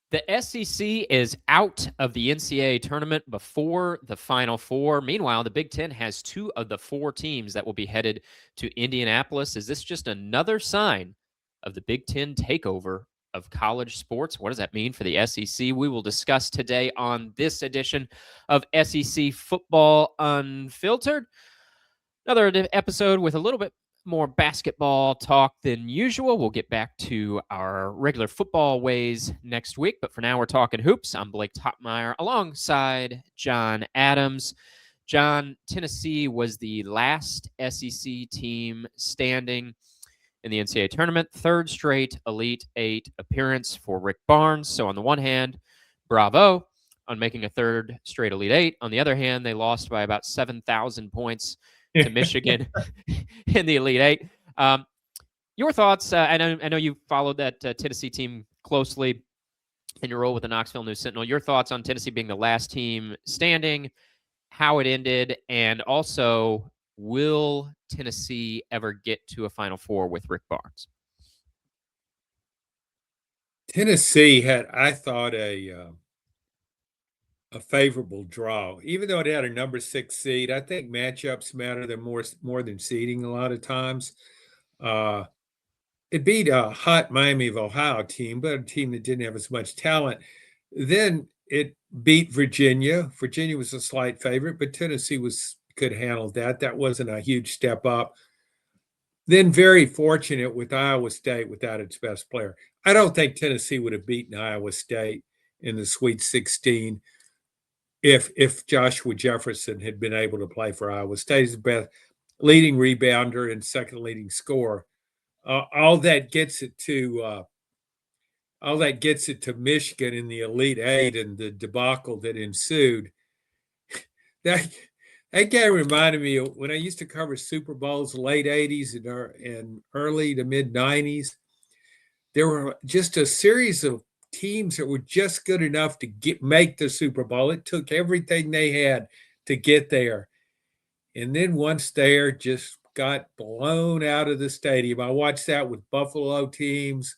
The SEC is out of the NCAA tournament before the Final Four. Meanwhile, the Big Ten has 2 of the 4 teams that will be headed to Indianapolis. Is this just another sign of the Big Ten takeover of college sports? What does that mean for the SEC? We will discuss today on this edition of SEC Football Unfiltered. Another episode with a little bit more basketball talk than usual. We'll get back to our regular football ways next week, but for now we're talking hoops. I'm Blake Toppmeyer alongside John Adams. John, Tennessee was the last SEC team standing in the NCAA tournament, third straight Elite Eight appearance for Rick Barnes. So on the one hand, bravo on making a third straight Elite Eight. On the other hand, they lost by about 7,000 points to Michigan in the Elite Eight. Your thoughts? I know you followed that Tennessee team closely in your role with the Knoxville News Sentinel. Your thoughts on Tennessee being the last team standing, how it ended, and also, will Tennessee ever get to a Final Four with Rick Barnes? Tennessee had, I thought, a favorable draw, even though it had a number 6 seed. I think matchups matter than more than seeding a lot of times. It beat a hot Miami of Ohio team, but a team that didn't have as much talent. Then it beat Virginia. Virginia was a slight favorite, but Tennessee could handle that. That wasn't a huge step up. Then very fortunate with Iowa State without its best player. I don't think Tennessee would have beaten Iowa State in the Sweet 16 if Joshua Jefferson had been able to play for Iowa State. He's the best leading rebounder and second leading scorer. All that gets it to Michigan in the Elite Eight and the debacle that ensued. That game reminded me of when I used to cover Super Bowls, late 80s and early to mid 90s. There were just a series of teams that were just good enough to make the Super Bowl. It took everything they had to get there. And then once there, just got blown out of the stadium. I watched that with Buffalo teams,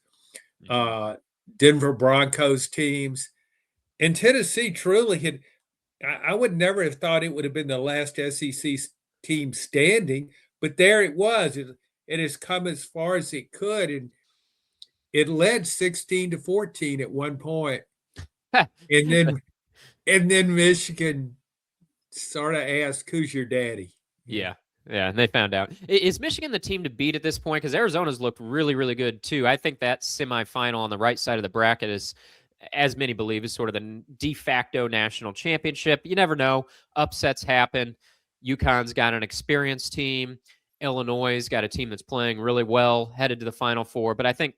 Denver Broncos teams. And Tennessee truly had, I would never have thought it would have been the last SEC team standing, but there it was. It has come as far as it could. And it led 16-14 at one point. and then Michigan sort of asked, "Who's your daddy?" Yeah, and they found out. Is Michigan the team to beat at this point? Because Arizona's looked really, really good too. I think that semifinal on the right side of the bracket is, as many believe, is sort of the de facto national championship. You never know. Upsets happen. UConn's got an experienced team. Illinois' got a team that's playing really well, headed to the Final Four. But I think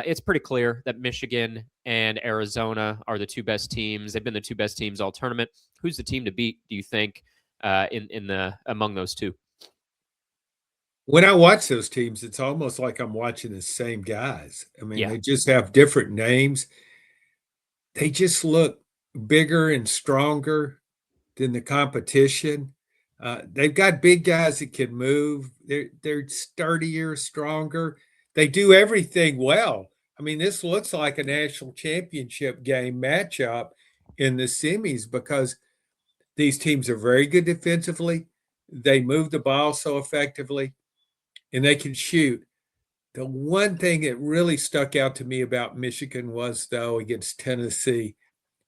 it's pretty clear that Michigan and Arizona are the 2 best teams. They've been the 2 best teams all tournament. Who's the team to beat, do you think, among those 2? When I watch those teams, it's almost like I'm watching the same guys. I mean, They just have different names. They just look bigger and stronger than the competition. They've got big guys that can move. They're sturdier, stronger. They do everything well. I mean, this looks like a national championship game matchup in the semis because these teams are very good defensively. They move the ball so effectively, and they can shoot. The one thing that really stuck out to me about Michigan was, though, against Tennessee,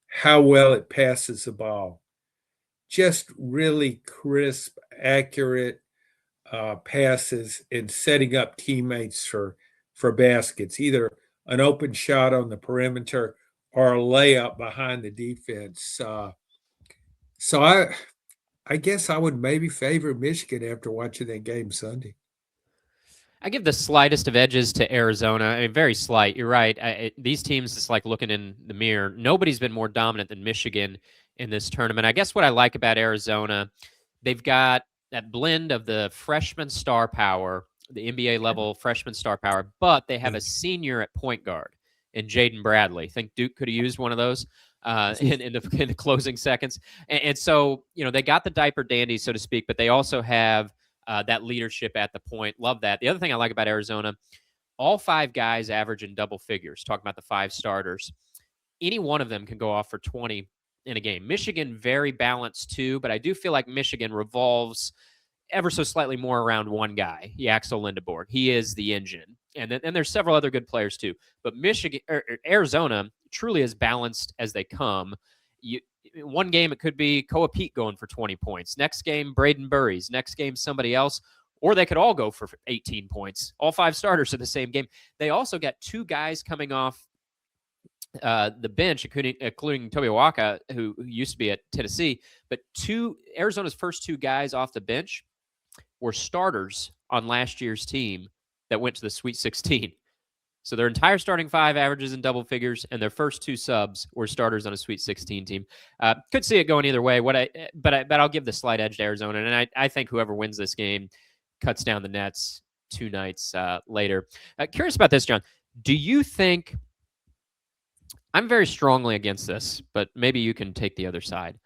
how well it passes the ball. Just really crisp, accurate passes and setting up teammates for baskets, either an open shot on the perimeter or a layup behind the defense. So I guess I would maybe favor Michigan after watching that game Sunday. I give the slightest of edges to Arizona. I mean, very slight. You're right. These teams, it's like looking in the mirror. Nobody's been more dominant than Michigan in this tournament. I guess what I like about Arizona, they've got that blend of the freshman star power, the NBA level freshman star power, but they have a senior at point guard in Jaden Bradley. Think Duke could have used one of those in the closing seconds. And so, they got the diaper dandy, so to speak, but they also have that leadership at the point. Love that. The other thing I like about Arizona, all 5 guys average in double figures, talking about the 5 starters. any one of them can go off for 20 in a game. Michigan, very balanced too, but I do feel like Michigan revolves ever so slightly more around one guy, Axel Lindeborg. He is the engine. And there's several other good players too. But Arizona truly as balanced as they come. One game, it could be Koa Pete going for 20 points. Next game, Braden Burries. Next game, somebody else. Or they could all go for 18 points. All 5 starters in the same game. They also got 2 guys coming off the bench, including Toby Waka, who used to be at Tennessee. But Arizona's first 2 guys off the bench were starters on last year's team that went to the Sweet 16. So their entire starting 5 averages in double figures, and their first 2 subs were starters on a Sweet 16 team. Could see it going either way. But I'll give the slight edge to Arizona, and I think whoever wins this game cuts down the nets 2 nights later. Curious about this, John. Do you think? I'm very strongly against this, but maybe you can take the other side.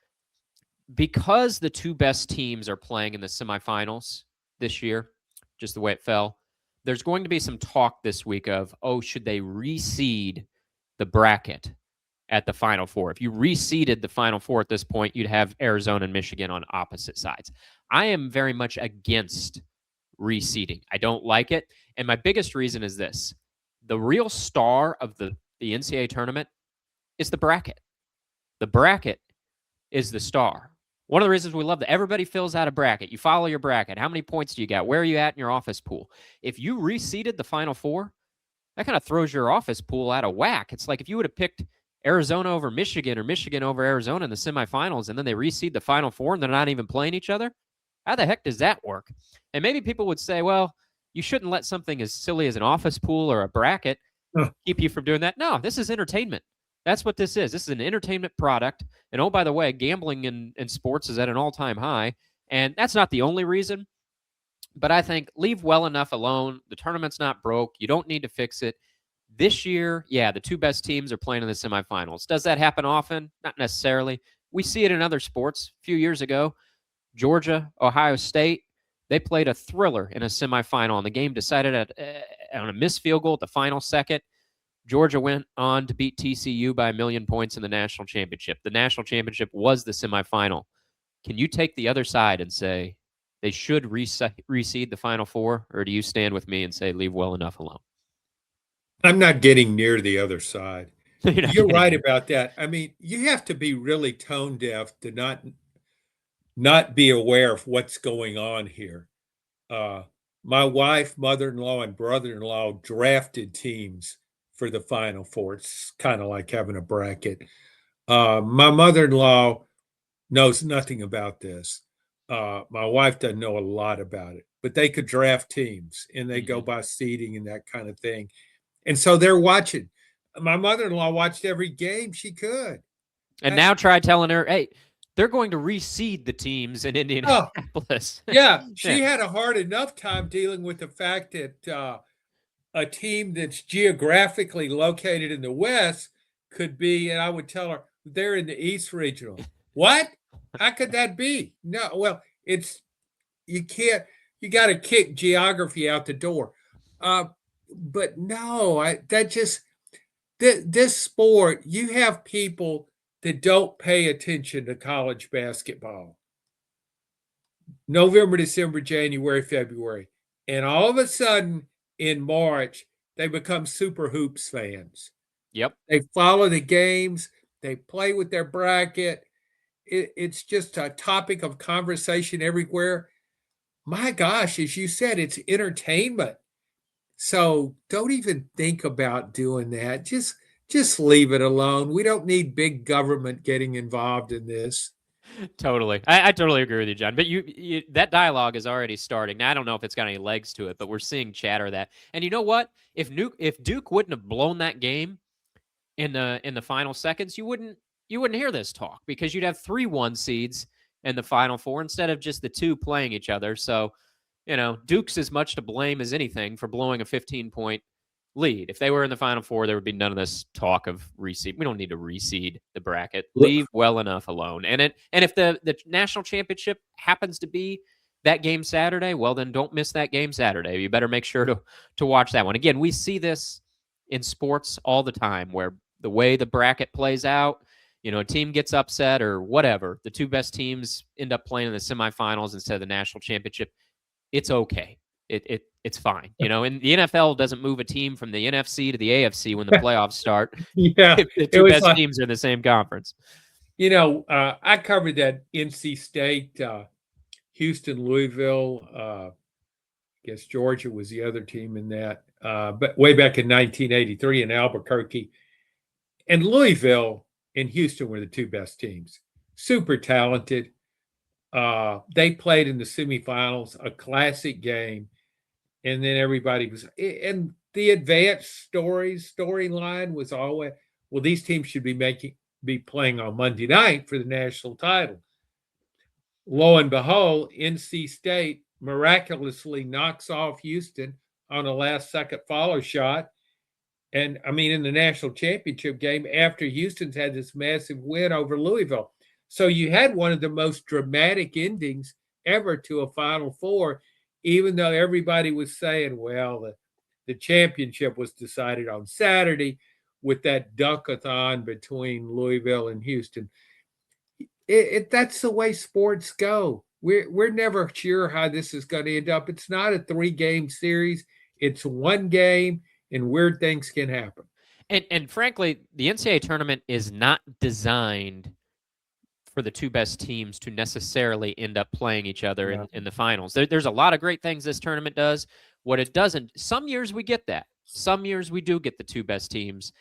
Because the 2 best teams are playing in the semifinals this year, just the way it fell, there's going to be some talk this week of, should they reseed the bracket at the Final Four? If you reseeded the Final Four at this point, you'd have Arizona and Michigan on opposite sides. I am very much against reseeding. I don't like it. And my biggest reason is this. The real star of the NCAA tournament is the bracket. The bracket is the star. One of the reasons we love that everybody fills out a bracket. You follow your bracket. How many points do you got? Where are you at in your office pool? If you reseeded the Final Four, that kind of throws your office pool out of whack. It's like if you would have picked Arizona over Michigan or Michigan over Arizona in the semifinals, and then they reseed the Final Four and they're not even playing each other. How the heck does that work? And maybe people would say, well, you shouldn't let something as silly as an office pool or a bracket keep you from doing that. No, this is entertainment. That's what this is. This is an entertainment product. And oh, by the way, gambling in sports is at an all-time high. And that's not the only reason. But I think leave well enough alone. The tournament's not broke. You don't need to fix it. This year, the 2 best teams are playing in the semifinals. Does that happen often? Not necessarily. We see it in other sports. A few years ago, Georgia, Ohio State, they played a thriller in a semifinal, and the game decided on a missed field goal at the final second. Georgia went on to beat TCU by 1,000,000 points in the national championship. The national championship was the semifinal. Can you take the other side and say they should reseed the Final Four, or do you stand with me and say leave well enough alone? I'm not getting near the other side. You're right about that. I mean, you have to be really tone deaf to not be aware of what's going on here. My wife, mother-in-law, and brother-in-law drafted teams for the Final Four. It's kind of like having a bracket. My mother-in-law knows nothing about this. My wife doesn't know a lot about it, but they could draft teams and they go by seeding and that kind of thing. And so they're watching. My mother-in-law watched every game she could. And now try telling her, hey, they're going to reseed the teams in Indianapolis. She had a hard enough time dealing with the fact that a team that's geographically located in the West could be, and I would tell her, they're in the East Regional. What? How could that be? No, well, you got to kick geography out the door. But no, this sport, you have people that don't pay attention to college basketball. November, December, January, February. And all of a sudden, in March, they become super hoops fans. Yep. They follow the games. They play with their bracket. It's just a topic of conversation everywhere. My gosh, as you said, it's entertainment. So don't even think about doing that. Just leave it alone. We don't need big government getting involved in this. Totally. I totally agree with you, John. But you that dialogue is already starting. Now, I don't know if it's got any legs to it, but we're seeing chatter that. And you know what? If Duke wouldn't have blown that game in the final seconds, you wouldn't hear this talk, because you'd have 3 1 seeds in the Final Four instead of just the 2 playing each other. So, Duke's as much to blame as anything for blowing a 15-point lead. If they were in the Final Four, there would be none of this talk of reseed. We don't need to reseed the bracket. Leave well enough alone. And if the national championship happens to be that game Saturday, well, then don't miss that game Saturday. You better make sure to watch that one. Again, we see this in sports all the time, where the way the bracket plays out, a team gets upset or whatever, the two best teams end up playing in the semifinals instead of the national championship. It's okay. It's fine. And the NFL doesn't move a team from the NFC to the AFC when the playoffs start. Yeah, if the two best teams are in the same conference. I covered that NC State, Houston, Louisville. I guess Georgia was the other team in that, but way back in 1983 in Albuquerque. And Louisville and Houston were the two best teams. Super talented. They played in the semifinals, a classic game. And then everybody was, and the advanced storyline was always, well, these teams should be playing on Monday night for the national title. Lo and behold, NC State miraculously knocks off Houston on a last-second follow shot. And, in the national championship game after Houston's had this massive win over Louisville. So you had one of the most dramatic endings ever to a Final Four, even though everybody was saying, well, the championship was decided on Saturday with that dunkathon between Louisville and Houston. That's the way sports go. We're never sure how this is going to end up. It's not a 3-game series. It's one game, and weird things can happen. And frankly, the NCAA tournament is not designed for the two best teams to necessarily end up playing each other in the finals. There's a lot of great things this tournament does. What it doesn't, some years we get that. Some years we do get the two best teams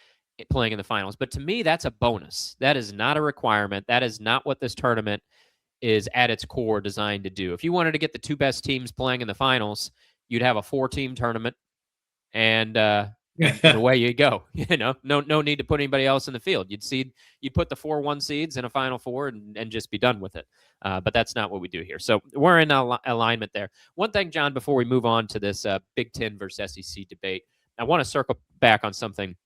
playing in the finals. But to me, that's a bonus. That is not a requirement. That is not what this tournament is at its core designed to do. If you wanted to get the two best teams playing in the finals, you'd have a 4-team tournament, and away you go. No need to put anybody else in the field. You'd put the 4-1 seeds in a Final Four and just be done with it. But that's not what we do here. So we're in alignment there. One thing, John, before we move on to this Big Ten versus SEC debate, I want to circle back on something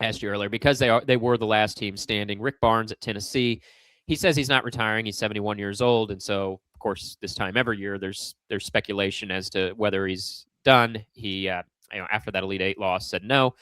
I asked you earlier, because they were the last team standing. Rick Barnes at Tennessee, he says he's not retiring. He's 71 years old, and so of course this time every year there's speculation as to whether he's done. He after that Elite Eight loss said no.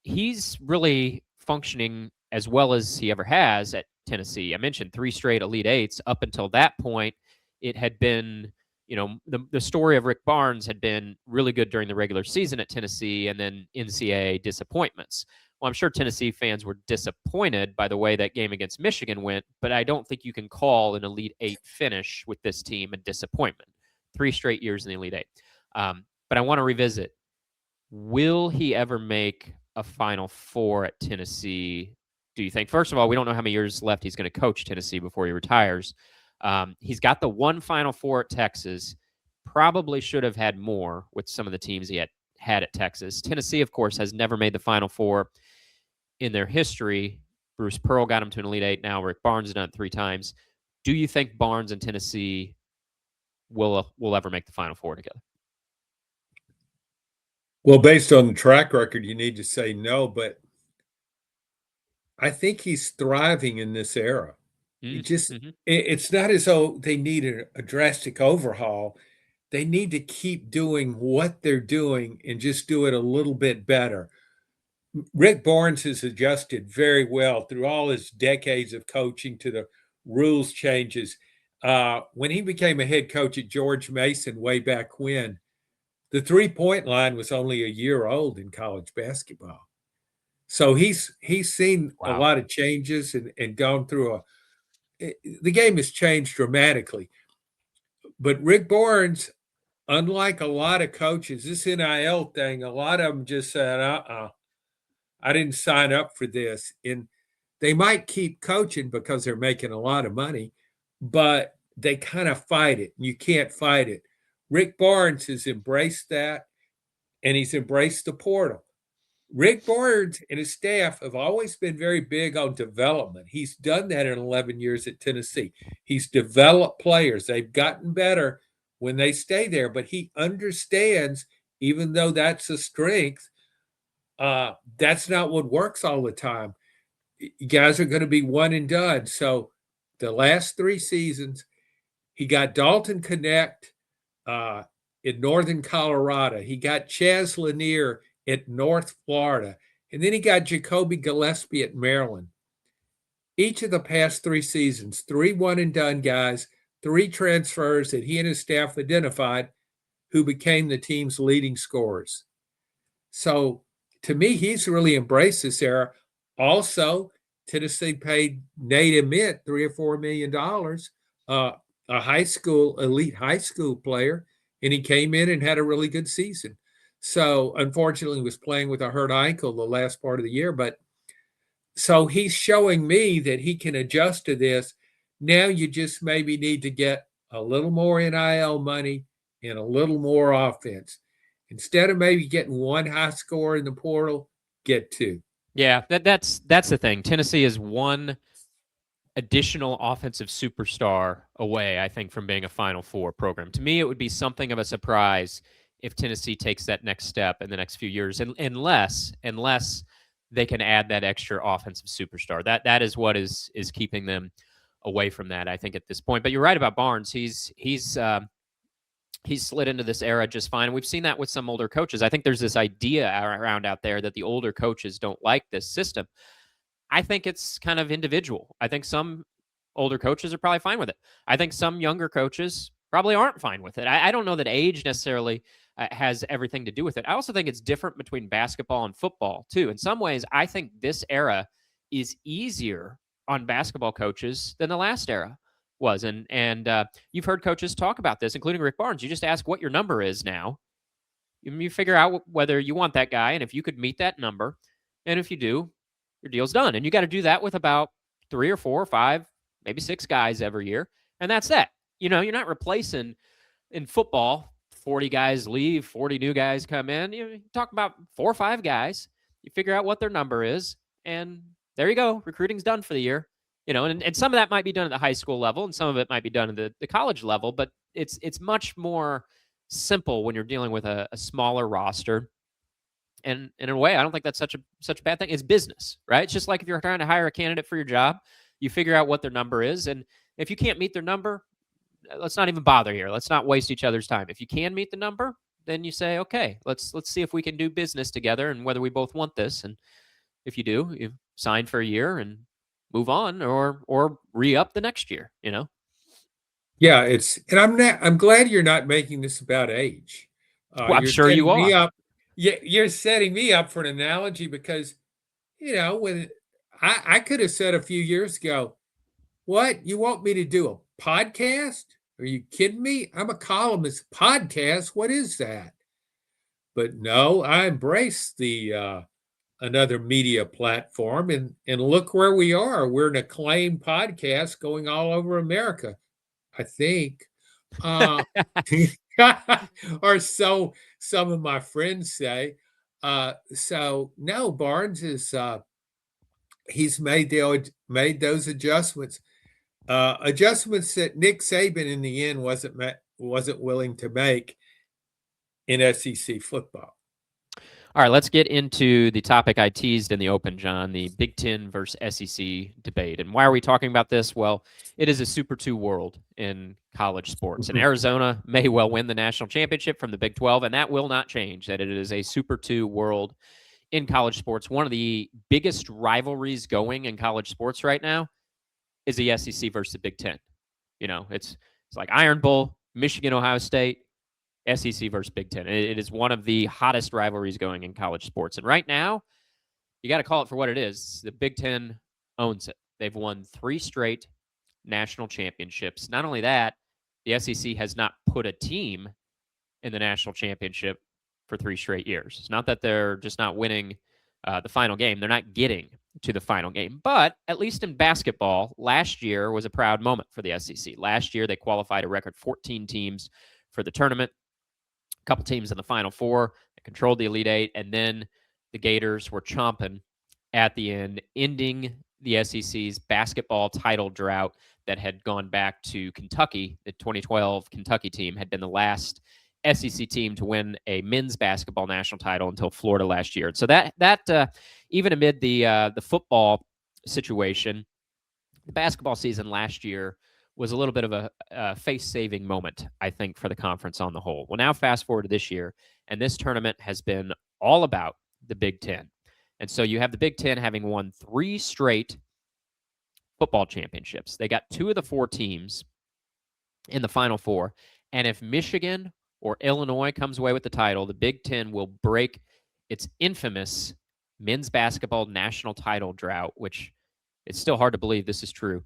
He's really functioning as well as he ever has at Tennessee. I mentioned 3 straight Elite Eights. Up until that point, it had been, the story of Rick Barnes had been really good during the regular season at Tennessee, and then NCAA disappointments. Well, I'm sure Tennessee fans were disappointed by the way that game against Michigan went, but I don't think you can call an Elite Eight finish with this team a disappointment. 3 straight years in the Elite Eight. But I want to revisit, will he ever make a Final Four at Tennessee, do you think? First of all, we don't know how many years left he's going to coach Tennessee before he retires. He's got the one Final Four at Texas. Probably should have had more with some of the teams he had at Texas. Tennessee, of course, has never made the Final Four in their history. Bruce Pearl got him to an Elite Eight. Now Rick Barnes has done it 3 times. Do you think Barnes and Tennessee will ever make the Final Four together? Well, based on the track record, you need to say no, but I think he's thriving in this era. It's not as though they need a drastic overhaul. They need to keep doing what they're doing and just do it a little bit better. Rick Barnes has adjusted very well through all his decades of coaching to the rules changes. When he became a head coach at George Mason way back when, the 3-point line was only a year old in college basketball. So he's seen a lot of changes and gone through the game has changed dramatically. But Rick Barnes, unlike a lot of coaches, this NIL thing, a lot of them just said, I didn't sign up for this. And they might keep coaching because they're making a lot of money, but they kind of fight it. You can't fight it. Rick Barnes has embraced that, and he's embraced the portal. Rick Barnes and his staff have always been very big on development. He's done that in 11 years at Tennessee. He's developed players. They've gotten better when they stay there, but he understands, even though that's a strength, that's not what works all the time. You guys are going to be one and done. So the last 3 seasons, he got Dalton Connect in northern Colorado. He got Chaz Lanier at North Florida. And then he got Jacoby Gillespie at Maryland. Each of the past 3 seasons, 3 one-and-done guys, 3 transfers that he and his staff identified who became the team's leading scorers. So to me, he's really embraced this era. Also, Tennessee paid Nate Ament $3 or $4 million, a elite high school player, and he came in and had a really good season. So unfortunately, he was playing with a hurt ankle the last part of the year, but so he's showing me that he can adjust to this. Now you just maybe need to get a little more NIL money and a little more offense. Instead of maybe getting 1 high score in the portal, get 2. Yeah, that's the thing. Tennessee is 1 additional offensive superstar away, I think, from being a Final Four program. To me, it would be something of a surprise if Tennessee takes that next step in the next few years, unless they can add that extra offensive superstar. That is what is keeping them away from that, I think, at this point. But you're right about Barnes. He's slid into this era just fine. And we've seen that with some older coaches. I think there's this idea around out there that the older coaches don't like this system. I think it's kind of individual. I think some older coaches are probably fine with it. I think some younger coaches probably aren't fine with it. I don't know that age necessarily has everything to do with it. I also think it's different between basketball and football, too. In some ways, I think this era is easier on basketball coaches than the last era was. And you've heard coaches talk about this, including Rick Barnes. You just ask what your number is now. You figure out whether you want that guy and if you could meet that number. And if you do, your deal's done. And you got to do that with about 3 or 4 or 5, maybe 6 guys every year. And that's that. You're not replacing in football, 40 guys leave, 40 new guys come in. You talk about 4 or 5 guys. You figure out what their number is. And there you go. Recruiting's done for the year. And some of that might be done at the high school level and some of it might be done at the college level. But it's much more simple when you're dealing with a smaller roster. And in a way, I don't think that's such a bad thing. It's business, right? It's just like if you're trying to hire a candidate for your job, you figure out what their number is. And if you can't meet their number, let's not even bother here. Let's not waste each other's time. If you can meet the number, then you say, okay, let's see if we can do business together and whether we both want this. And if you do, you sign for a year and move on or re-up the next year, Yeah, I'm glad you're not making this about age. Well, I'm sure you are. You're setting me up for an analogy because, when I could have said a few years ago, what, you want me to do a podcast? Are you kidding me? I'm a columnist. Podcast, what is that? But no, I embrace the another media platform and look where we are. We're an acclaimed podcast going all over America, I think. Or so some of my friends say. So no, Barnes is he's made those adjustments. Adjustments that Nick Saban in the end wasn't willing to make in SEC football. All right, let's get into the topic I teased in the open, John, the Big Ten versus SEC debate. And why are we talking about this? Well, it is a Super 2 world in college sports. And Arizona may well win the national championship from the Big 12, and that will not change, that it is a Super 2 world in college sports. One of the biggest rivalries going in college sports right now is the SEC versus the Big Ten. It's like Iron Bowl, Michigan, Ohio State, SEC versus Big Ten. It is one of the hottest rivalries going in college sports. And right now, you got to call it for what it is. The Big Ten owns it. They've won 3 straight national championships. Not only that, the SEC has not put a team in the national championship for 3 straight years. It's not that they're just not winning the final game. They're not getting to the final game. But at least in basketball, last year was a proud moment for the SEC. Last year, they qualified a record 14 teams for the tournament. A couple teams in the Final Four that controlled the Elite Eight, and then the Gators were chomping at the end, ending the SEC's basketball title drought that had gone back to Kentucky. The 2012 Kentucky team had been the last SEC team to win a men's basketball national title until Florida last year. So that even amid the football situation, the basketball season last year was a little bit of a face-saving moment, I think, for the conference on the whole. Well, now fast forward to this year, and this tournament has been all about the Big Ten. And so you have the Big Ten having won 3 straight football championships. They got 2 of the 4 teams in the Final Four. And if Michigan or Illinois comes away with the title, the Big Ten will break its infamous men's basketball national title drought, which it's still hard to believe this is true.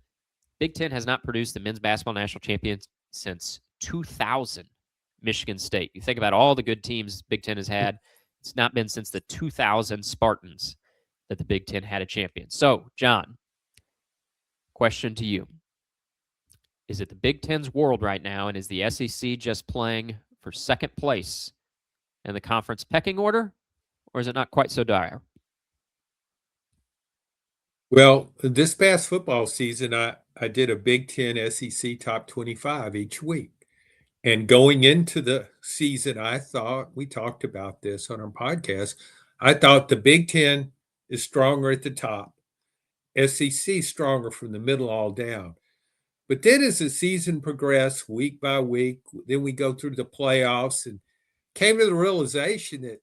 Big Ten has not produced the men's basketball national champions since 2000, Michigan State. You think about all the good teams Big Ten has had. It's not been since the 2000 Spartans that the Big Ten had a champion. So, John, question to you. Is it the Big Ten's world right now, and is the SEC just playing for second place in the conference pecking order, or is it not quite so dire? Well, this past football season, I did a Big Ten SEC top 25 each week. And going into the season, I thought, we talked about this on our podcast, I thought the Big Ten is stronger at the top, SEC stronger from the middle all down. But then as the season progressed week by week, then we go through the playoffs and came to the realization that,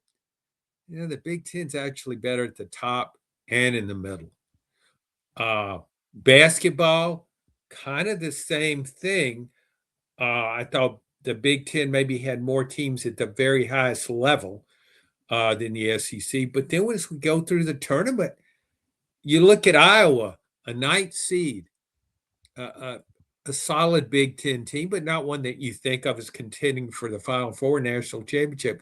the Big Ten's actually better at the top and in the middle. Basketball, kind of the same thing. I thought the Big Ten maybe had more teams at the very highest level than the SEC. But then as we go through the tournament, you look at Iowa, a 9th seed, a solid Big Ten team, but not one that you think of as contending for the Final Four national championship.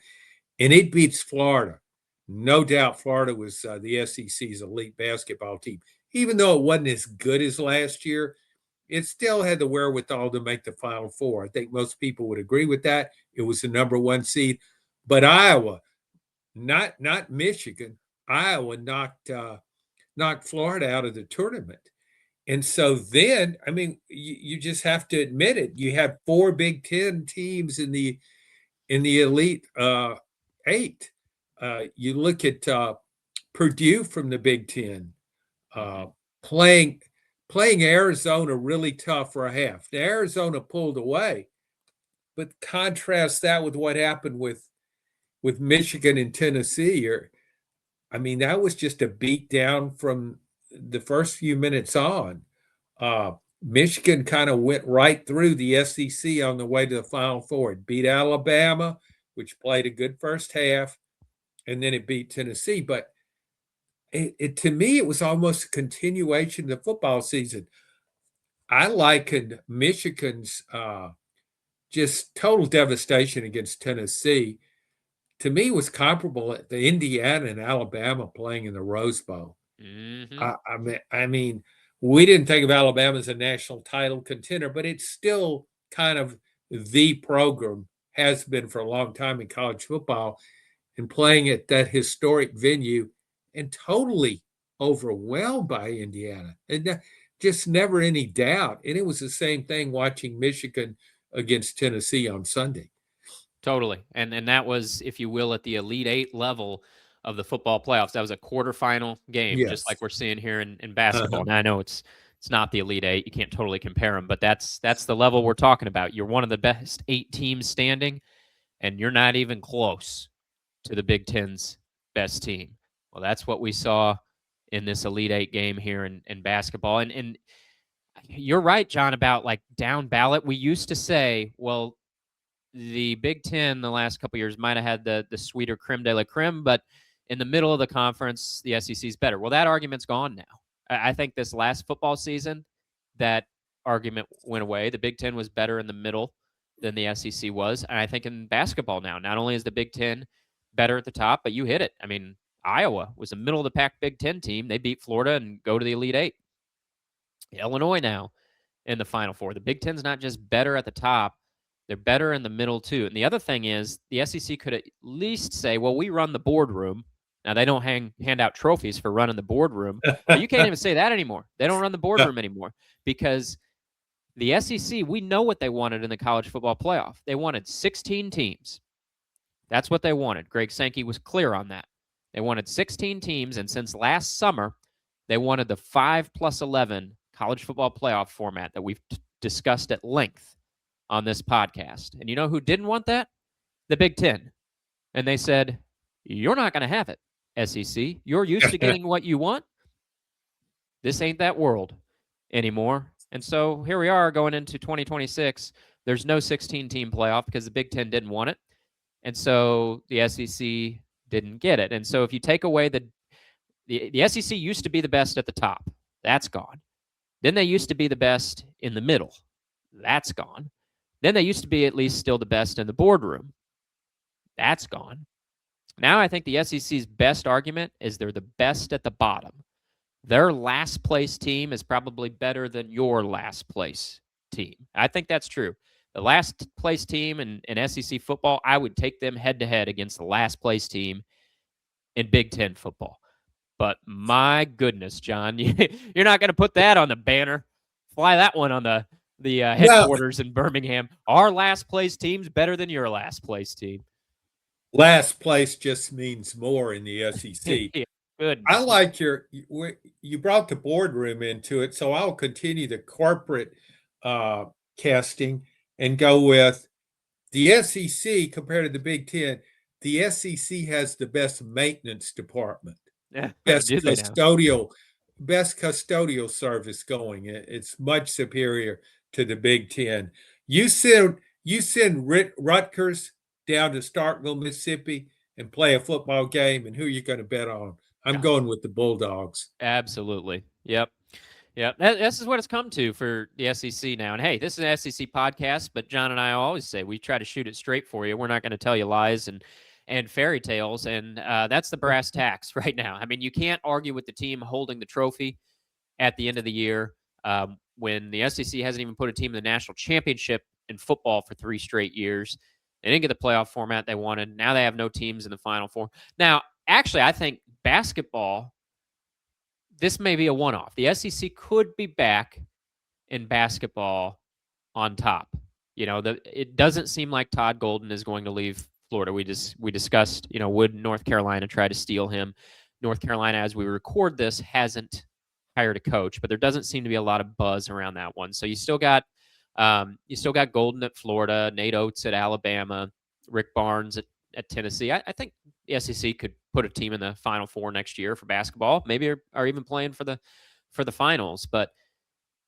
And it beats Florida. No doubt Florida was the SEC's elite basketball team. Even though it wasn't as good as last year, it still had the wherewithal to make the Final Four. I think most people would agree with that. It was the number 1 seed. But Iowa, not Michigan, Iowa knocked Florida out of the tournament. And so then, you just have to admit it. You have 4 Big Ten teams in the Elite 8. You look at Purdue from the Big Ten playing Arizona really tough for a half. Now, Arizona pulled away, but contrast that with what happened with Michigan and Tennessee. That was just a beat down from the first few minutes on. Michigan kind of went right through the SEC on the way to the Final Four. It beat Alabama, which played a good first half, and then it beat Tennessee. But to me, it was almost a continuation of the football season. I likened Michigan's just total devastation against Tennessee. To me, was comparable at the Indiana and Alabama playing in the Rose Bowl. Mm-hmm. We didn't think of Alabama as a national title contender, but it's still kind of the program, has been for a long time in college football, and playing at that historic venue and totally overwhelmed by Indiana. And just never any doubt. And it was the same thing watching Michigan against Tennessee on Sunday. Totally. And that was, if you will, at the Elite 8 level of the football playoffs. That was a quarterfinal game, Yes. just like we're seeing here in basketball. Now, I know it's not the Elite 8. You can't totally compare them, but that's the level we're talking about. You're one of the best 8 teams standing, and you're not even close to the Big Ten's best team. Well, that's what we saw in this Elite 8 game here in basketball. And you're right, John, about like down ballot. We used to say, well, the Big Ten the last couple of years might have had the sweeter creme de la creme, but in the middle of the conference, the SEC is better. Well, that argument's gone now. I think this last football season, that argument went away. The Big Ten was better in the middle than the SEC was. And I think in basketball now, not only is the Big Ten better at the top, but you hit it. Iowa was a middle-of-the-pack Big Ten team. They beat Florida and go to the Elite 8. Illinois now in the Final Four. The Big Ten's not just better at the top, they're better in the middle, too. And the other thing is the SEC could at least say, well, we run the boardroom. Now, they don't hand out trophies for running the boardroom. But you can't even say that anymore. They don't run the boardroom anymore because the SEC, we know what they wanted in the college football playoff. They wanted 16 teams. That's what they wanted. Greg Sankey was clear on that. They wanted 16 teams, and since last summer, they wanted the 5+11 college football playoff format that we've discussed at length on this podcast. And you know who didn't want that? The Big Ten. And they said, you're not going to have it. SEC. You're used to getting what you want. This ain't that world anymore. And so here we are going into 2026. There's no 16-team playoff because the Big Ten didn't want it. And so the SEC didn't get it. And so if you take away the SEC used to be the best at the top. That's gone. Then they used to be the best in the middle. That's gone. Then they used to be at least still the best in the boardroom. That's gone. Now I think the SEC's best argument is they're the best at the bottom. Their last place team is probably better than your last place team. I think that's true. The last place team in SEC football, I would take them head to head against the last place team in Big Ten football. But my goodness, John, you're not going to put that on the banner. Fly that one on the headquarters in Birmingham. Our last place team's better than your last place team. Last place just means more in the SEC. Yeah, goodness. I like you brought the boardroom into it, so I'll continue the corporate casting and go with the SEC compared to the Big Ten. The SEC has the best maintenance department, best custodial service going. It's much superior to the Big Ten. You send Rutgers down to Starkville, Mississippi, and play a football game, and who are you going to bet on? I'm going with the Bulldogs. Absolutely. Yep. This is what it's come to for the SEC now. And hey, this is an SEC podcast, but John and I always say we try to shoot it straight for you. We're not going to tell you lies and fairy tales, and that's the brass tacks right now. I mean, you can't argue with the team holding the trophy at the end of the year when the SEC hasn't even put a team in the national championship in football for 3 straight years. They didn't get the playoff format they wanted. Now they have no teams in the Final Four. Now, actually, I think basketball, this may be a one-off. The SEC could be back in basketball on top. You know, it doesn't seem like Todd Golden is going to leave Florida. We discussed, you know, would North Carolina try to steal him? North Carolina, as we record this, hasn't hired a coach, but there doesn't seem to be a lot of buzz around that one. So you still got Golden at Florida, Nate Oates at Alabama, Rick Barnes at Tennessee. I think the SEC could put a team in the Final Four next year for basketball, maybe are even playing for the finals. But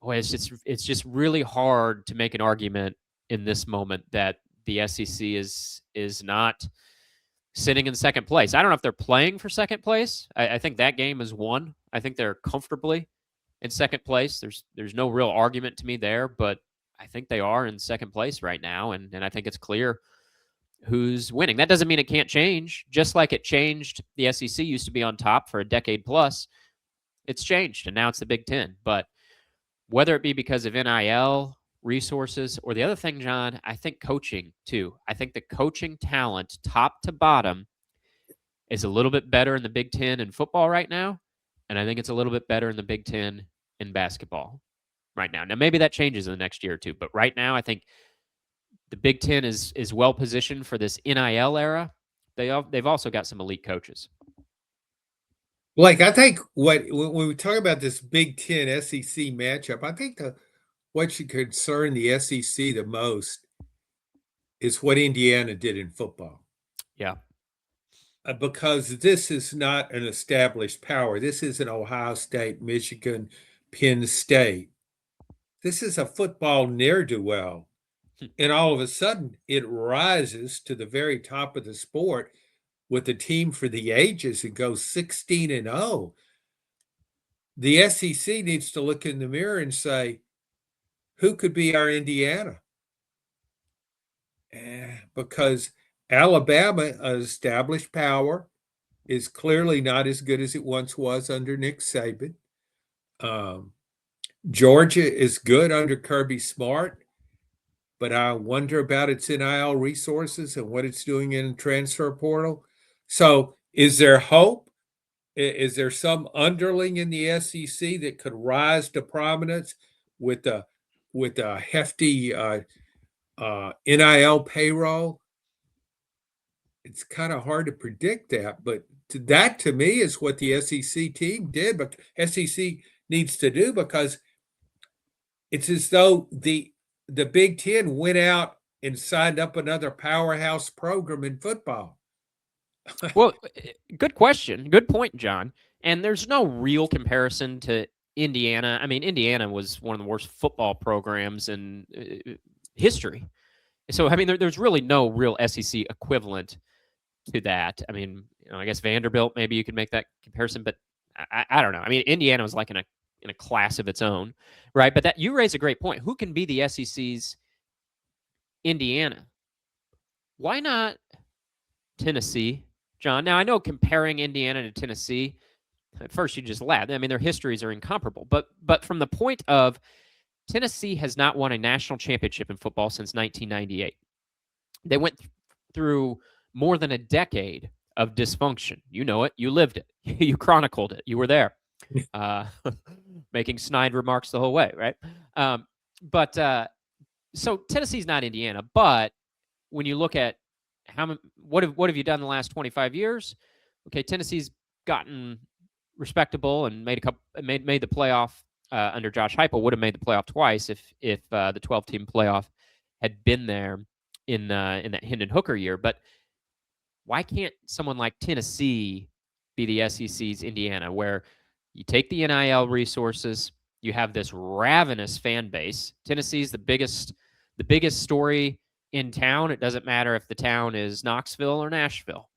boy, it's just really hard to make an argument in this moment that the SEC is not sitting in second place. I don't know if they're playing for second place. I think that game is won. I think they're comfortably in second place. There's no real argument to me there, but I think they are in second place right now, and I think it's clear who's winning. That doesn't mean it can't change. Just like it changed, the SEC used to be on top for a decade plus. It's changed, and now it's the Big Ten. But whether it be because of NIL resources or the other thing, John, I think coaching too. I think the coaching talent, top to bottom, is a little bit better in the Big Ten in football right now, and I think it's a little bit better in the Big Ten in basketball right now. Now, maybe that changes in the next year or two, but right now I think the Big Ten is well positioned for this NIL era. They've also got some elite coaches. Like, I think when we talk about this Big Ten SEC matchup, I think what should concern the SEC the most is what Indiana did in football. Yeah. Because this is not an established power. This isn't Ohio State, Michigan, Penn State. This is a football ne'er-do-well. And all of a sudden, it rises to the very top of the sport with a team for the ages and goes 16-0. The SEC needs to look in the mirror and say, who could be our Indiana? Because Alabama, an established power, is clearly not as good as it once was under Nick Saban. Georgia is good under Kirby Smart, but I wonder about its NIL resources and what it's doing in the transfer portal. So is there hope? Is there some underling in the SEC that could rise to prominence with a hefty NIL payroll? It's kind of hard to predict that, but that to me is what the SEC team did, but SEC needs to do, because it's as though the Big Ten went out and signed up another powerhouse program in football. Well, good question. Good point, John. And there's no real comparison to Indiana. I mean, Indiana was one of the worst football programs in history. So, I mean, there's really no real SEC equivalent to that. I mean, I guess Vanderbilt, maybe you could make that comparison, but I don't know. I mean, Indiana was like in a class of its own, right? But that you raise a great point. Who can be the SEC's Indiana? Why not Tennessee, John? Now, I know comparing Indiana to Tennessee, at first you just laugh. I mean, their histories are incomparable. But from the point of Tennessee has not won a national championship in football since 1998. They went through more than a decade of dysfunction. You know it. You lived it. You chronicled it. You were there, making snide remarks the whole way, right? So Tennessee's not Indiana, but when you look at what have you done in the last 25 years? Okay, Tennessee's gotten respectable and made the playoff under Josh Heupel. Would have made the playoff twice if the 12-team playoff had been there in that Hendon Hooker year. But why can't someone like Tennessee be the SEC's Indiana, where you take the NIL resources, you have this ravenous fan base. Tennessee's the biggest story in town. It doesn't matter if the town is Knoxville or Nashville.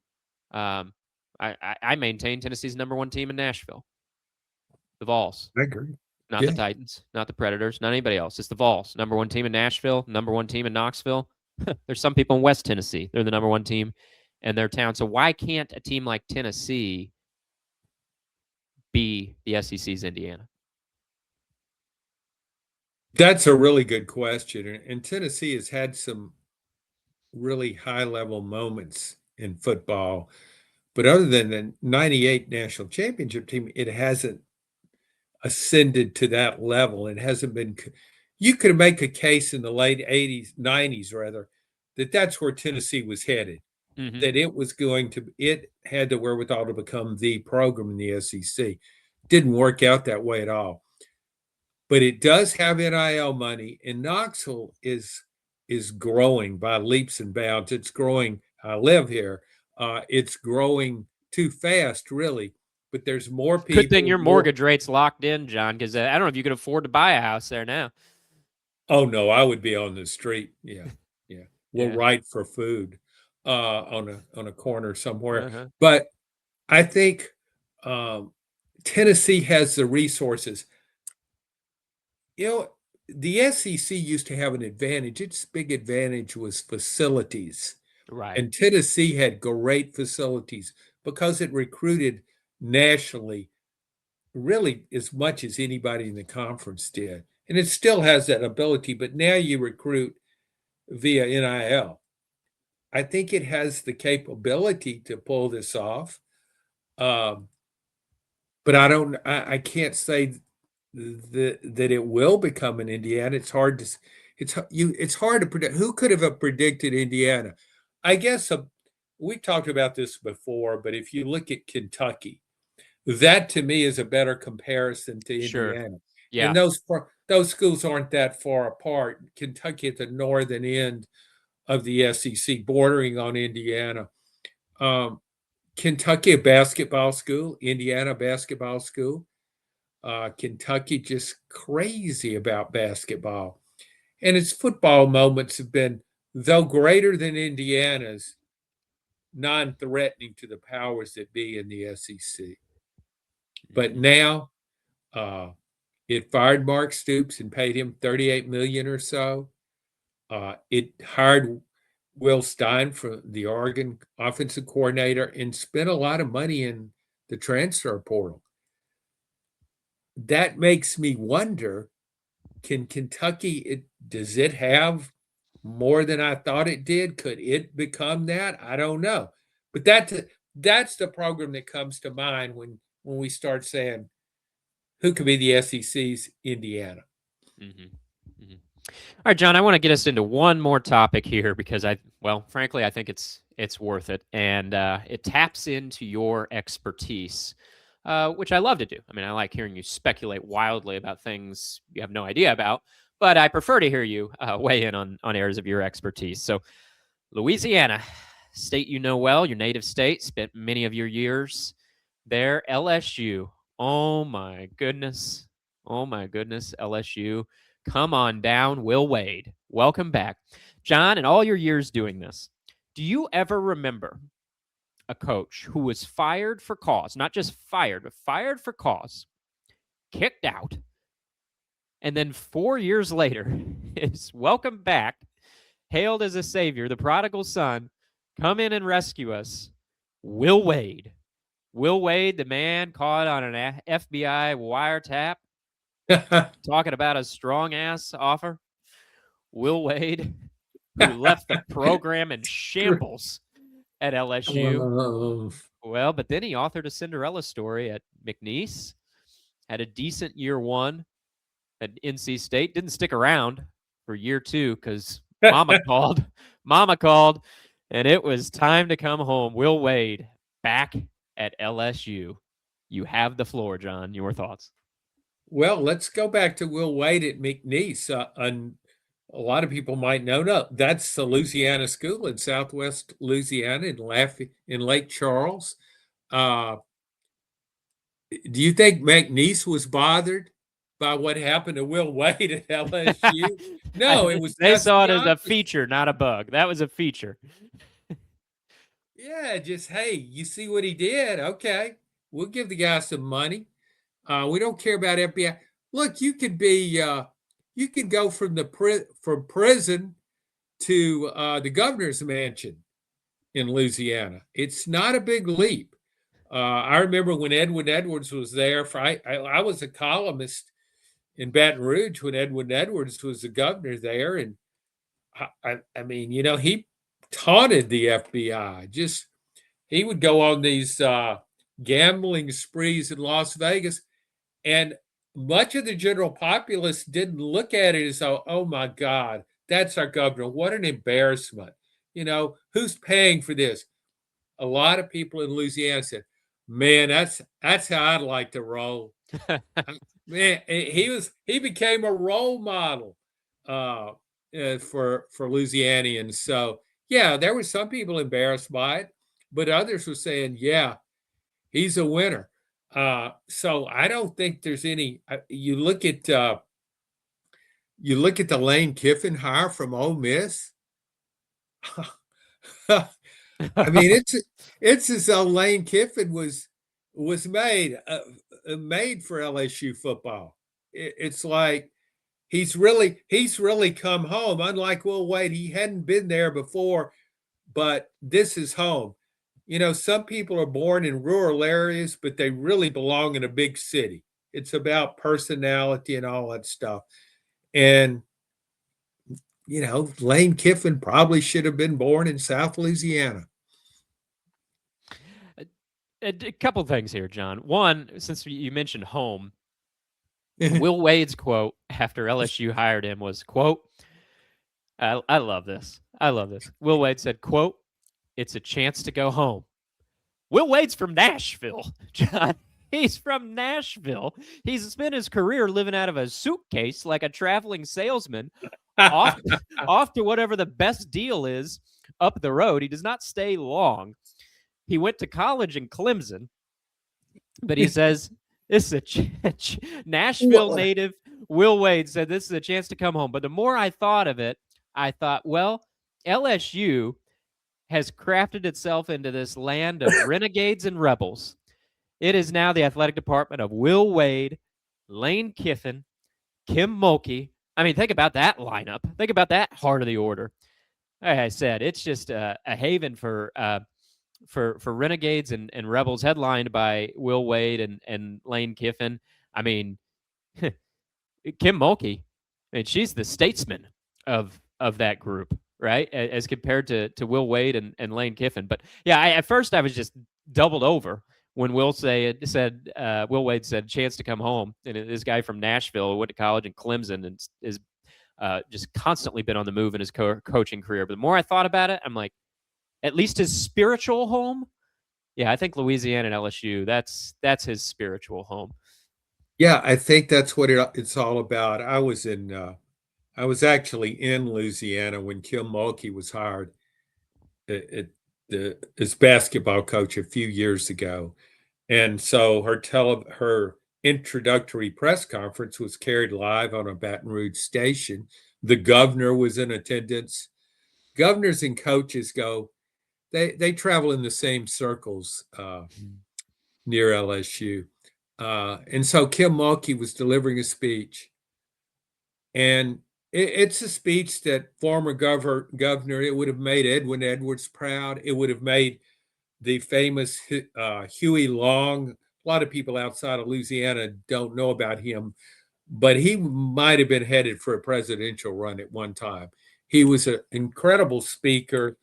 I maintain Tennessee's number one team in Nashville. The Vols. I agree. Not the Titans, not the Predators, not anybody else. It's the Vols. Number one team in Nashville, number one team in Knoxville. There's some people in West Tennessee. They're the number one team in their town. So why can't a team like Tennessee be the SEC's Indiana? That's a really good question. And Tennessee has had some really high-level moments in football. But other than the 98 national championship team, it hasn't ascended to that level. It hasn't been – you could make a case in the late 90s rather, that that's where Tennessee was headed, that it had the wherewithal to become the program in the SEC. Didn't work out that way at all. But it does have NIL money, and Knoxville is growing by leaps and bounds. It's growing. I live here. It's growing too fast, really. But there's more people. Good thing your mortgage rate's locked in, John, because I don't know if you could afford to buy a house there now. Oh, no, I would be on the street. Yeah. We'll write for food on a corner somewhere. But I think Tennessee has the resources. The SEC used to have an advantage. Its big advantage was facilities. Right. And Tennessee had great facilities because it recruited nationally really as much as anybody in the conference did. And it still has that ability, but now you recruit via NIL. I think it has the capability to pull this off. But I can't say that it will become an Indiana. It's hard to predict. Who could have predicted Indiana? I guess we talked about this before, but if you look at Kentucky, that to me is a better comparison to Indiana. Yeah. And those schools aren't that far apart. Kentucky at the northern end of the SEC, bordering on Indiana. Kentucky, a basketball school. Indiana, a basketball school. Kentucky just crazy about basketball. And its football moments have been, though greater than Indiana's, non-threatening to the powers that be in the SEC. But now it fired Mark Stoops and paid him $38 million or so. It hired Will Stein, for the Oregon offensive coordinator, and spent a lot of money in the transfer portal. That makes me wonder, can Kentucky, does it have more than I thought it did? Could it become that? I don't know. But that's the program that comes to mind when we start saying, who could be the SEC's Indiana? All right, John, I want to get us into one more topic here because frankly, I think it's worth it. And it taps into your expertise, which I love to do. I mean, I like hearing you speculate wildly about things you have no idea about, but I prefer to hear you weigh in on areas of your expertise. So Louisiana, state you know well, your native state, spent many of your years there, LSU. Oh my goodness. Oh my goodness, LSU. Come on down, Will Wade. Welcome back. John, in all your years doing this, do you ever remember a coach who was fired for cause, not just fired, but fired for cause, kicked out, and then 4 years later is welcome back, hailed as a savior, the prodigal son, come in and rescue us, Will Wade. Will Wade, the man caught on an FBI wiretap, talking about a strong ass offer. Will Wade, who left the program in shambles at LSU. Well, but then he authored a Cinderella story at McNeese, had a decent year one at NC State, didn't stick around for year two because Mama called, and it was time to come home. Will Wade back at LSU. You have the floor, John. Your thoughts? Well, let's go back to Will Wade at McNeese. A lot of people might know. No, that's the Louisiana school in Southwest Louisiana in Lake Charles. Do you think McNeese was bothered by what happened to Will Wade at LSU? No, it was. They saw it as a feature, not a bug. That was a feature. Yeah, just hey, you see what he did? Okay, we'll give the guy some money. We don't care about FBI. Look, you could be, you could go from from prison to the governor's mansion in Louisiana. It's not a big leap. I remember when Edwin Edwards was there. I was a columnist in Baton Rouge when Edwin Edwards was the governor there, and I mean, you know, he taunted the FBI. Just he would go on these gambling sprees in Las Vegas, and much of the general populace didn't look at it as, oh my God, that's our governor. What an embarrassment. You know, who's paying for this? A lot of people in Louisiana said, man, that's how I'd like to roll. Man, he became a role model for Louisianians. So yeah, there were some people embarrassed by it, but others were saying, yeah, he's a winner. So I don't think there's any. You look at the Lane Kiffin hire from Ole Miss. I mean, it's as though Lane Kiffin was made for LSU football. It's like he's really come home. Unlike Will Wade, he hadn't been there before, but this is home. You know, some people are born in rural areas, but they really belong in a big city. It's about personality and all that stuff. And, you know, Lane Kiffin probably should have been born in South Louisiana. A couple things here, John. One, since you mentioned home, Will Wade's quote after LSU hired him was, quote, I love this. I love this. Will Wade said, quote, it's a chance to go home. Will Wade's from Nashville, John. He's from Nashville. He's spent his career living out of a suitcase like a traveling salesman, off to whatever the best deal is up the road. He does not stay long. He went to college in Clemson, but he says this is a Nashville native. Will Wade said this is a chance to come home. But the more I thought of it, I thought, well, LSU has crafted itself into this land of renegades and rebels. It is now the athletic department of Will Wade, Lane Kiffin, Kim Mulkey. I mean, think about that lineup. Think about that heart of the order. Like I said, it's just a haven for renegades and rebels, headlined by Will Wade and Lane Kiffin. I mean, Kim Mulkey, I mean, she's the statesman of that group, right? As compared to Will Wade and Lane Kiffin. But yeah, at first I was just doubled over when Will Wade said chance to come home, and this guy from Nashville who went to college in Clemson and is just constantly been on the move in his coaching career. But the more I thought about it, I'm like, at least his spiritual home. Yeah, I think Louisiana and LSU, that's his spiritual home. Yeah, I think that's what it's all about. I was actually in Louisiana when Kim Mulkey was hired at his basketball coach a few years ago. And so her introductory press conference was carried live on a Baton Rouge station. The governor was in attendance. Governors and coaches they travel in the same circles near LSU. And so Kim Mulkey was delivering a speech. And it's a speech that former governor, it would have made Edwin Edwards proud. It would have made the famous Huey Long. A lot of people outside of Louisiana don't know about him, but he might have been headed for a presidential run at one time. He was an incredible speaker,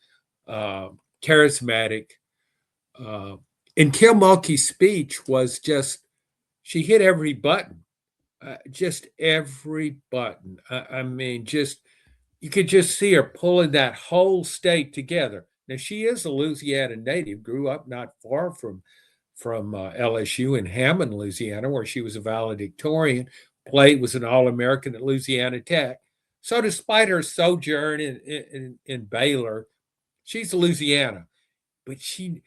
charismatic. And Kim Mulkey's speech was she hit every button. Just every button. I mean, you could just see her pulling that whole state together. Now, she is a Louisiana native, grew up not far from LSU in Hammond, Louisiana, where she was a valedictorian, was an All-American at Louisiana Tech. So despite her sojourn in Baylor, she's Louisiana, but she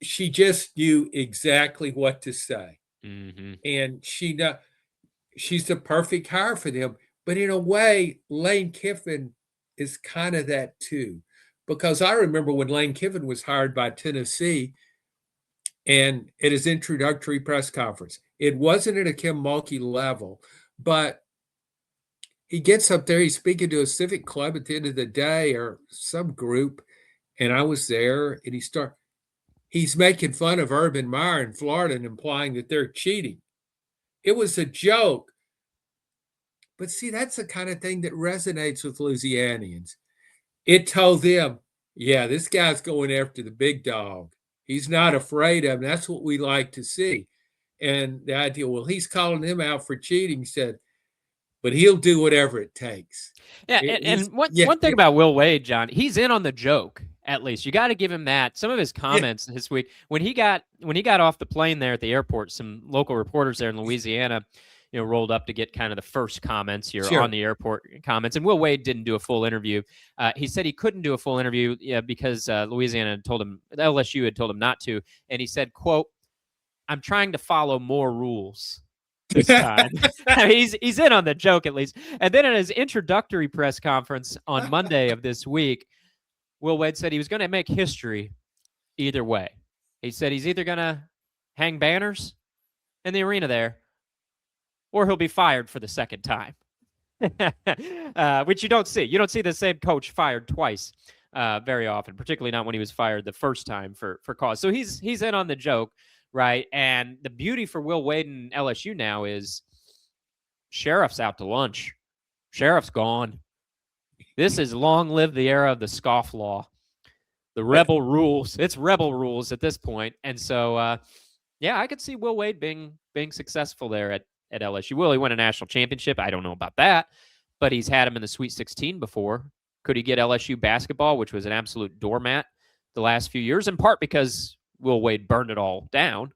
just knew exactly what to say. Mm-hmm. And she's the perfect hire for them. But in a way, Lane Kiffin is kind of that too. Because I remember when Lane Kiffin was hired by Tennessee and at his introductory press conference, it wasn't at a Kim Mulkey level, but he gets up there, he's speaking to a civic club at the end of the day or some group, and I was there, and he's making fun of Urban Meyer in Florida and implying that they're cheating. It was a joke. But see, that's the kind of thing that resonates with Louisianians. It told them, yeah, this guy's going after the big dog. He's not afraid of him. That's what we like to see. And the idea, well, he's calling him out for cheating. He said, but he'll do whatever it takes. Yeah, and one thing about Will Wade, John, he's in on the joke. At least you got to give him that. Some of his comments this week, when he got off the plane there at the airport, some local reporters there in Louisiana, rolled up to get kind of the first comments here on the airport comments. And Will Wade didn't do a full interview. He said he couldn't do a full interview because Louisiana had told him, LSU had told him not to. And he said, quote, "I'm trying to follow more rules this time." I mean, he's in on the joke at least. And then at his introductory press conference on Monday of this week, Will Wade said he was going to make history either way. He said he's either going to hang banners in the arena there, or he'll be fired for the second time, which you don't see. You don't see the same coach fired twice very often, particularly not when he was fired the first time for cause. So he's in on the joke, right? And the beauty for Will Wade and LSU now is Sheriff's out to lunch. Sheriff's gone. This is long live the era of the scofflaw, the rebel rules. It's rebel rules at this point. And so, yeah, I could see Will Wade being successful there at LSU. Will he win a national championship? I don't know about that, but he's had him in the Sweet 16 before. Could he get LSU basketball, which was an absolute doormat the last few years, in part because Will Wade burned it all down.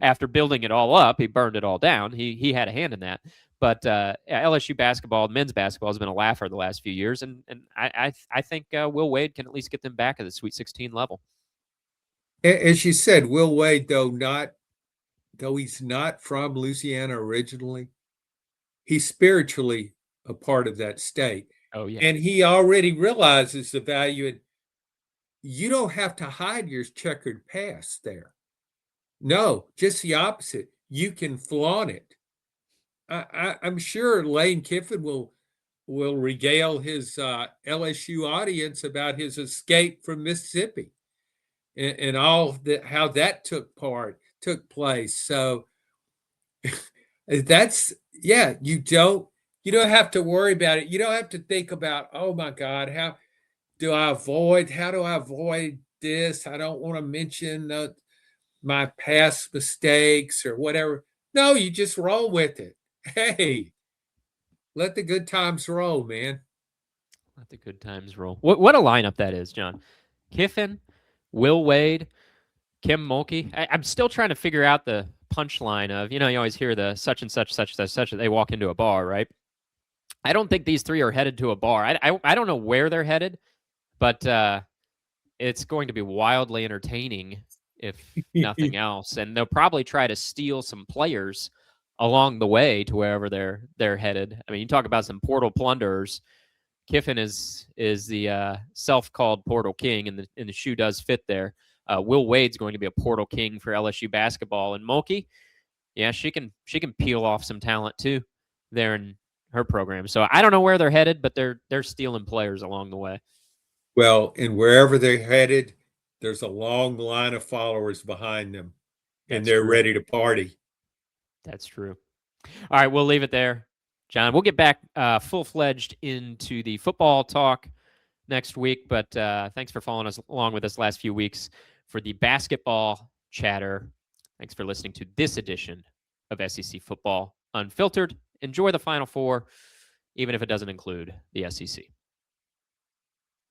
After building it all up, he burned it all down. He had a hand in that. But LSU basketball, men's basketball, has been a laugher the last few years, and I think Will Wade can at least get them back at the Sweet 16 level. As you said, Will Wade, though he's not from Louisiana originally, he's spiritually a part of that state. Oh, yeah. And he already realizes the value. You don't have to hide your checkered past there. No, just the opposite. You can flaunt it. I'm sure Lane Kiffin will regale his LSU audience about his escape from Mississippi and all that, how that took place. So that's, yeah, you don't have to worry about it. You don't have to think about, oh my God, how do I avoid this? I don't want to mention my past mistakes or whatever. No, you just roll with it. Hey, let the good times roll, man. Let the good times roll. What a lineup that is, John. Kiffin, Will Wade, Kim Mulkey. I'm still trying to figure out the punchline of, you always hear the such and such, they walk into a bar, right? I don't think these three are headed to a bar. I don't know where they're headed, but it's going to be wildly entertaining, if nothing else. And they'll probably try to steal some players along the way to wherever they're headed. I mean, you talk about some portal plunderers. Kiffin is the self-called portal king, and the shoe does fit there. Will Wade's going to be a portal king for LSU basketball, and Mulkey, yeah, she can peel off some talent too there in her program. So I don't know where they're headed, but they're stealing players along the way. Well, and wherever they're headed, there's a long line of followers behind them, and they're ready to party. That's true. All right, we'll leave it there, John. We'll get back full-fledged into the football talk next week, but thanks for following us along with us last few weeks for the basketball chatter. Thanks for listening to this edition of SEC Football Unfiltered. Enjoy the Final Four, even if it doesn't include the SEC.